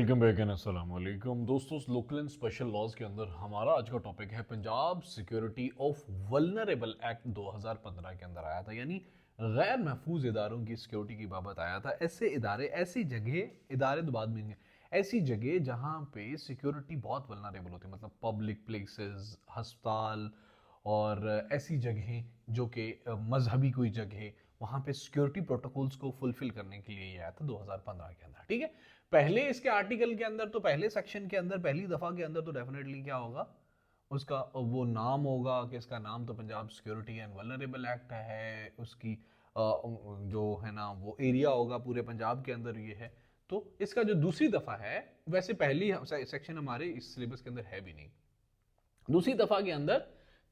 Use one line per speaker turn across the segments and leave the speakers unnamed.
Welcome back and अस्सलाम वालेकुम दोस्तों। लोकल एंड स्पेशल लॉज के अंदर हमारा आज का टॉपिक है Punjab security of vulnerable act 2015 के अंदर आया था, यानी गैर महफूज इदारों की सिक्योरिटी की बाबत आया था। ऐसे इदारे, ऐसी जगह, इदारे तो बाद में, ऐसी जगह जहाँ पे सिक्योरिटी बहुत वल्नरेबल होती है, मतलब पब्लिक प्लेसेस, अस्पताल और ऐसी जगहें जो कि मजहबी कोई जगह, वहाँ पे सिक्योरिटी प्रोटोकॉल्स को फुलफिल करने के लिए ये आया था 2015 के अंदर। ठीक है, पहले इसके आर्टिकल के अंदर, तो पहले सेक्शन के अंदर, पहली दफा के अंदर तो डेफिनेटली क्या होगा, उसका वो नाम होगा कि इसका नाम तो Punjab security and vulnerable act है। उसकी जो है ना वो एरिया होगा पूरे पंजाब के अंदर ये है। तो इसका जो दूसरी दफा है, वैसे पहली सेक्शन हमारे इस सिलेबस के अंदर है भी नहीं। दूसरी दफा के अंदर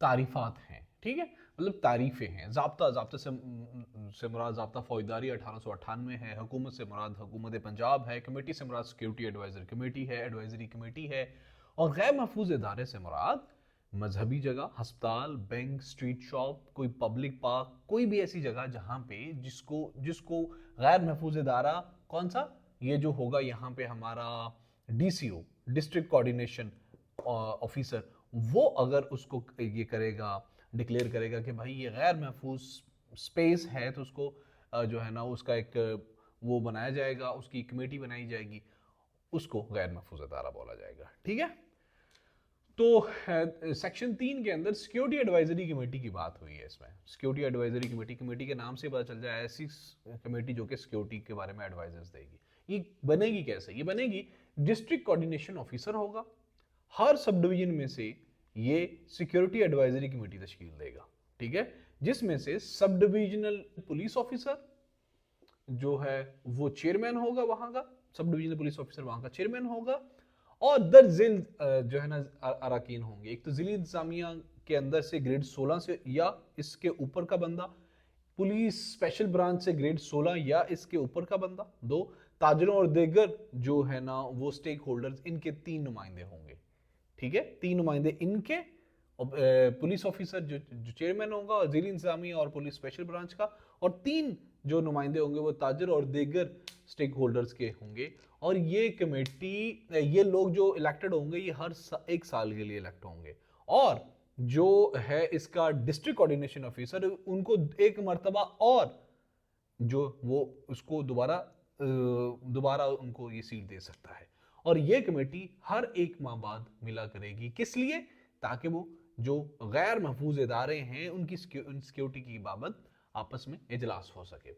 तारीफात हैं, ठीक है, मतलब तारीफें हैं। ज़ाब्ता से मुराद ज़ाब्ता फौजदारी 1898 है। हुकूमत से मुराद हुकूमत पंजाब है। कमेटी से मुराद सिक्योरिटी एडवाइजर कमेटी है, एडवाइजरी कमेटी है। और गैर महफूज इदारे से मुराद मजहबी जगह, अस्पताल, बैंक, स्ट्रीट शॉप, कोई पब्लिक पार्क, कोई भी ऐसी जगह जहाँ पे जिसको जिसको गैर महफूज इदारा कौन सा, ये जो होगा यहाँ पे हमारा DCO, डिस्ट्रिक्ट कोऑर्डिनेशन ऑफिसर, वो अगर उसको ये करेगा, डिक्लेयर करेगा कि भाई ये गैर महफूज स्पेस है, तो उसको जो है ना उसका एक वो बनाया जाएगा, उसकी कमेटी बनाई जाएगी, उसको गैर महफूज अदारा बोला जाएगा। ठीक है, तो सेक्शन 3 के अंदर सिक्योरिटी एडवाइजरी कमेटी की बात हुई है। इसमें सिक्योरिटी एडवाइजरी कमेटी, कमेटी के नाम से पता चल जाए ऐसी कमेटी जो कि सिक्योरिटी के बारे में एडवाइजर्स देगी। ये बनेगी कैसे? ये बनेगी, डिस्ट्रिक्ट कोऑर्डिनेशन ऑफिसर होगा, हर सब डिवीजन में से ये सिक्योरिटी एडवाइजरी कमेटी तश्कील देगा। ठीक है, जिसमें से सब डिविजनल पुलिस ऑफिसर जो है वो चेयरमैन होगा वहां का, सब डिविजनल पुलिस ऑफिसर वहां का चेयरमैन होगा। और दर्जिल जो है ना अराकीन होंगे। एक तो जिली इंतजामिया के अंदर से ग्रेड 16 से या इसके ऊपर का बंदा, पुलिस स्पेशल ब्रांच से ग्रेड 16 या इसके ऊपर का बंदा, दो ताजरों और दीगर जो है ना वो स्टेक होल्डर्स, इनके 3 नुमाइंदे होंगे। ठीक है, 3 नुमाइंदे इनके, पुलिस ऑफिसर जो चेयरमैन होगा, और जिली इंतजामिया और पुलिस स्पेशल ब्रांच का, और 3 जो नुमाइंदे होंगे वो ताजर और दीगर स्टेक होल्डर्स के होंगे। और ये कमेटी, ये लोग जो इलेक्टेड होंगे ये हर 1 साल के लिए इलेक्ट होंगे। और जो है इसका डिस्ट्रिक्ट कोऑर्डिनेशन ऑफिसर, उनको एक मर्तबा और जो वो उसको दोबारा उनको ये सीट दे सकता है। और ये कमेटी हर 1 माह बाद मिला करेगी। किस लिए? ताकि वो जो गैर महफूज इदारे हैं उनकी सिक्योरिटी की बाबत आपस में इजलास हो सके।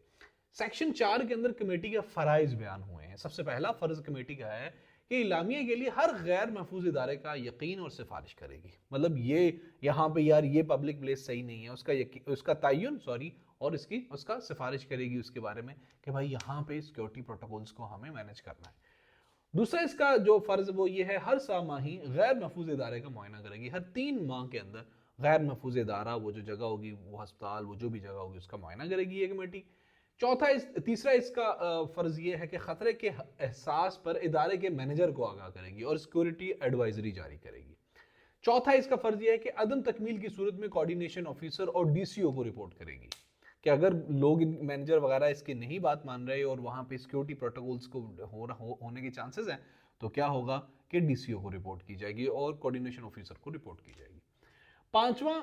सेक्शन 4 के अंदर कमेटी के फराइज बयान हुए हैं। सबसे पहला फर्ज कमेटी का है कि इलामिया के लिए हर गैर महफूज इदारे का यकीन और सिफारिश करेगी। मतलब ये यहाँ पे यार ये पब्लिक प्लेस सही नहीं है, उसका तयन और उसका सिफारिश करेगी उसके बारे में कि भाई यहाँ पे सिक्योरिटी प्रोटोकॉल्स को हमें मैनेज करना है। दूसरा इसका जो फर्ज वो ये है, हर सामाही गैर महफूज इदारे का मुआयना करेगी। हर 3 माह के अंदर गैर महफूज इदारा, वो जो जगह होगी, वो अस्पताल, वो जो भी जगह होगी, उसका मुआयना करेगी ये कमेटी। तीसरा इसका फर्ज ये है कि खतरे के एहसास पर इदारे के मैनेजर को आगाह करेगी और सिक्योरिटी एडवाइजरी जारी करेगी। चौथा इसका फर्ज यह है कि अदम तकमील की सूरत में कोऑर्डिनेशन ऑफिसर और DCO को रिपोर्ट करेगी कि अगर लोग, मैनेजर वगैरह इसकी नहीं बात मान रहे और वहां पे सिक्योरिटी प्रोटोकॉल्स को होने के चांसेस हैं, तो क्या होगा कि DCO को रिपोर्ट की जाएगी और कोऑर्डिनेशन ऑफिसर को रिपोर्ट की जाएगी। 5वां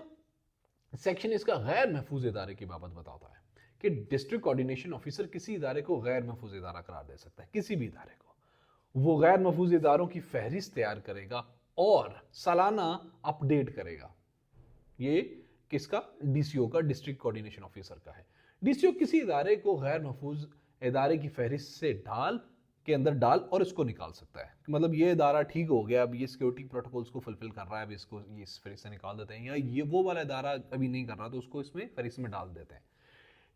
सेक्शन इसका गैर महफूज इदारे की बाबत बताता है कि डिस्ट्रिक्ट कोऑर्डिनेशन ऑफिसर किसी इदारे को गैर महफूज इदारा करार दे सकता है। किसी भी इदारे को वो गैर महफूज इदारों की फहरिस्त तैयार करेगा और सालाना अपडेट करेगा। ये किसका? DCO का, डिस्ट्रिक्ट कोऑर्डिनेशन ऑफिसर का है। DCO किसी इदारे को गैर महफूज इदारे की फहरिस्त से डाल और इसको निकाल सकता है। मतलब ये इदारा ठीक हो गया, अब ये सिक्योरिटी प्रोटोकॉल्स को फुलफिल कर रहा है, अब इसको ये इस फहरिस्त से निकाल देते हैं, या ये वो वाला इदारा अभी नहीं कर रहा तो उसको इसमें फहरिस्त में डाल देते हैं।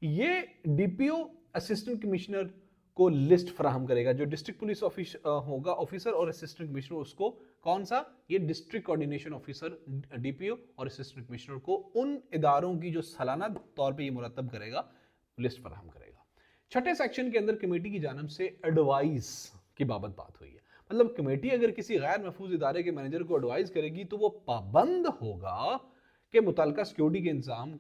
ये DPO असिस्टेंट कमिश्नर को लिस्ट फराहम करेगा। जो डिस्ट्रिक्ट पुलिस होगा ऑफिसर और असिस्टेंट कमिश्नर, उसको कौन सा? ये डिस्ट्रिक्ट कोऑर्डिनेशन ऑफिसर, DPO और असिस्टेंट कमिश्नर को उन इदारों की जो सालाना तौर पे ये मुरतब करेगा, लिस्ट फराहम करेगा। छठे सेक्शन के अंदर कमेटी की जानिब से एडवाइस की बात हुई है। मतलब कमेटी अगर किसी गैर महफूज इदारे के मैनेजर को एडवाइस करेगी तो वो पाबंद होगा कि मुतल्लिका सिक्योरिटी के इंतजाम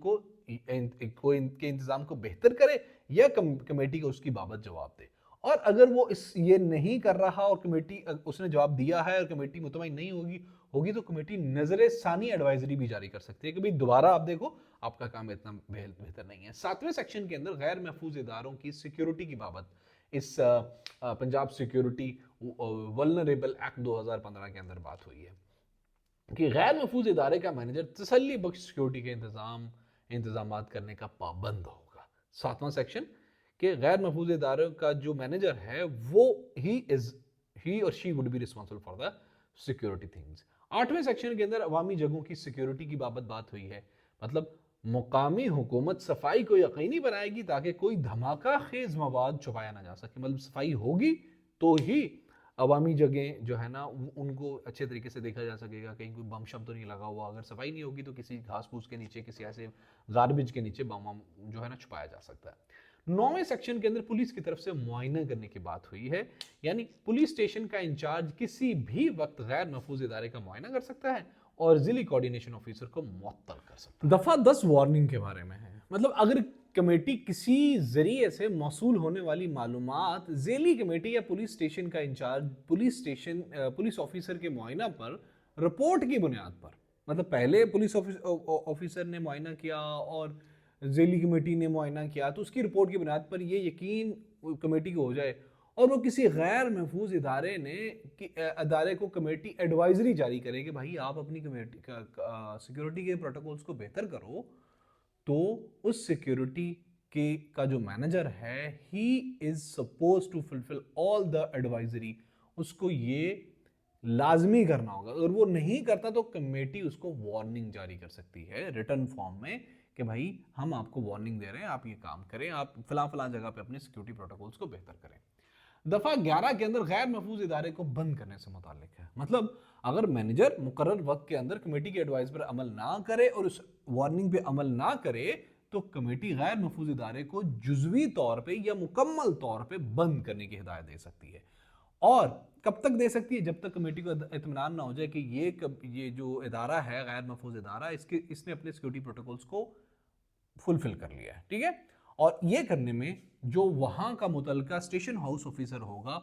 को बेहतर करे या कमेटी को उसकी बाबत जवाब दे। और अगर वो ये नहीं कर रहा और कमेटी उसने जवाब दिया है और कमेटी मुतमईन नहीं होगी तो कमेटी नजर सानी एडवाइजरी भी जारी कर सकती है कि भाई दोबारा आप देखो, आपका काम इतना बेहतर नहीं है। 7वें सेक्शन के अंदर गैर महफूज इदारों की सिक्योरिटी की बाबत इस पंजाब सिक्योरिटी वल्नरेबल एक्ट 2015 के अंदर बात हुई है कि गैर महफूज इदारे का मैनेजर तसल्ली बख्श सिक्योरिटी के इंतजाम करने का पाबंद होगा। 7वां सेक्शन कि गैर महफूज इदारों का जो मैनेजर है वो ही और she would be responsible for the security things. 8वें सेक्शन के अंदर अवामी जगहों की सिक्योरिटी की बात हुई है। मतलब मुकामी हुकूमत सफाई को यकीनी बनाएगी ताकि कोई धमाका खेज मवाद छुपाया ना जा सके। मतलब सफाई होगी तो ही अवामी जगह जो है ना उनको अच्छे तरीके से देखा जा सकेगा, कहीं कोई बम शम तो नहीं लगा हुआ। अगर सफाई नहीं होगी तो किसी घास फूस के नीचे, किसी ऐसे गार्बेज के नीचे बम जो है ना छुपाया जा सकता है। 9वें सेक्शन के अंदर पुलिस की तरफ से मुआयना करने की बात हुई है, यानी पुलिस स्टेशन का इंचार्ज किसी भी वक्त गैर महफूज इदारे का मुआयना कर सकता है और जिली कोऑर्डिनेशन ऑफिसर को मुअत्तल कर सकता है। दफा 10 वार्निंग के बारे में है। मतलब अगर कमेटी किसी जरिए से मौसूल होने वाली मालूमात ज़ेली कमेटी या पुलिस स्टेशन का इंचार्ज पुलिस ऑफिसर के मुआयना पर रिपोर्ट की बुनियाद पर, मतलब पहले पुलिस ऑफिसर ने मुआयना किया और ज़ेली कमेटी ने मुआयना किया तो उसकी रिपोर्ट की बुनियाद पर ये यकीन कमेटी को हो जाए और वो किसी गैर महफूज इदारे को कमेटी एडवाइजरी जारी करे कि भाई आप अपनी कमेटी का सिक्योरिटी के प्रोटोकॉल्स को बेहतर करो, तो उस सिक्योरिटी का जो मैनेजर है he is suppose to fulfil all the advisory, उसको ये लाजमी करना होगा। अगर वो नहीं करता तो कमेटी उसको वार्निंग जारी कर सकती है रिटर्न फॉर्म में कि भाई हम आपको वार्निंग दे रहे हैं, आप ये काम करें, आप फला जगह पे अपने सिक्योरिटी प्रोटोकॉल्स को बेहतर करें। दफा 11 के अंदर गैर महफूज इदारे को बंद करने से मुताल्लिक है। मतलब अगर मैनेजर मुकर्रर वक्त के अंदर कमेटी के एडवाइस पर अमल ना करे और उस वार्निंग पे अमल ना करे तो कमेटी गैर महफूज इदारे को जुज़वी तौर पे या मुकम्मल तौर पे बंद करने की हिदायत दे सकती है। और कब तक दे सकती है? जब तक कमेटी को इत्मीनान ना हो जाए कि ये जो इदारा है गैर महफूज इदारा, इसने अपने सिक्योरिटी प्रोटोकॉल्स को फुलफिल कर लिया है। ठीक है, और ये करने में जो वहां का मुतलका स्टेशन हाउस ऑफिसर होगा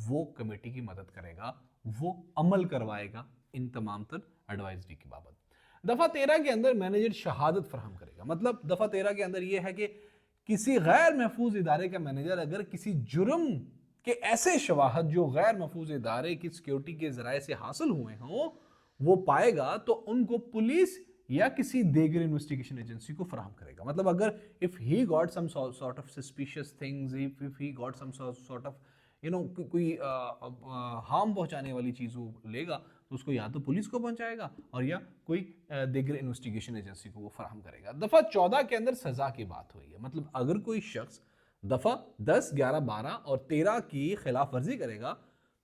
वो कमेटी की मदद करेगा, वो अमल करवाएगा इन तमाम तर एडवाइजरी की बाबत। दफा 13 के अंदर मैनेजर शहादत फराहम करेगा। मतलब दफा 13 के अंदर यह है कि किसी गैर महफूज इदारे का मैनेजर अगर किसी जुर्म के ऐसे शवाहद जो गैर महफूज इदारे की सिक्योरिटी के जराए से हासिल हुए हों वो पाएगा तो उनको पुलिस या किसी दीगर इन्वेस्टिगेशन एजेंसी को फराहम करेगा। मतलब अगर if he got some sort of suspicious things, if he got some sort of कोई हार्म पहुंचाने वाली चीज वो लेगा तो उसको या तो पुलिस को पहुंचाएगा और या कोई दीगर इन्वेस्टिगेशन एजेंसी को वो फराहम करेगा। दफा 14 के अंदर सजा की बात हुई है। मतलब अगर कोई शख्स दफा 10, 11, 12 और 13 की खिलाफ वर्जी करेगा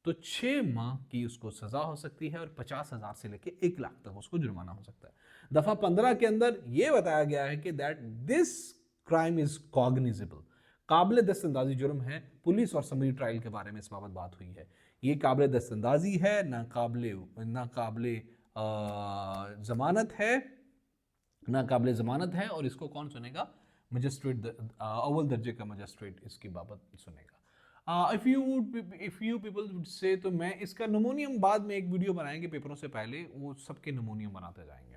तो 6 माह की उसको सजा हो सकती है और 50,000 से लेकर 1 लाख तक उसको जुर्माना हो सकता है। दफा 15 के अंदर यह बताया गया है कि that this crime is cognizable, काबिल दस्तंदाजी जुर्म है। पुलिस और समरी ट्रायल के बारे में इस बाबत बात हुई है। ये काबिल दस्तंदाजी है, ना काबिल जमानत है और इसको कौन सुनेगा? मजिस्ट्रेट, अव्वल दर्जे का मजिस्ट्रेट इसकी बाबत सुनेगा। If you people would say, तो मैं इसका नमूनियम बाद में एक वीडियो बनाएंगे पेपरों से पहले, वो सबके नमूनियम बनाते जाएंगे।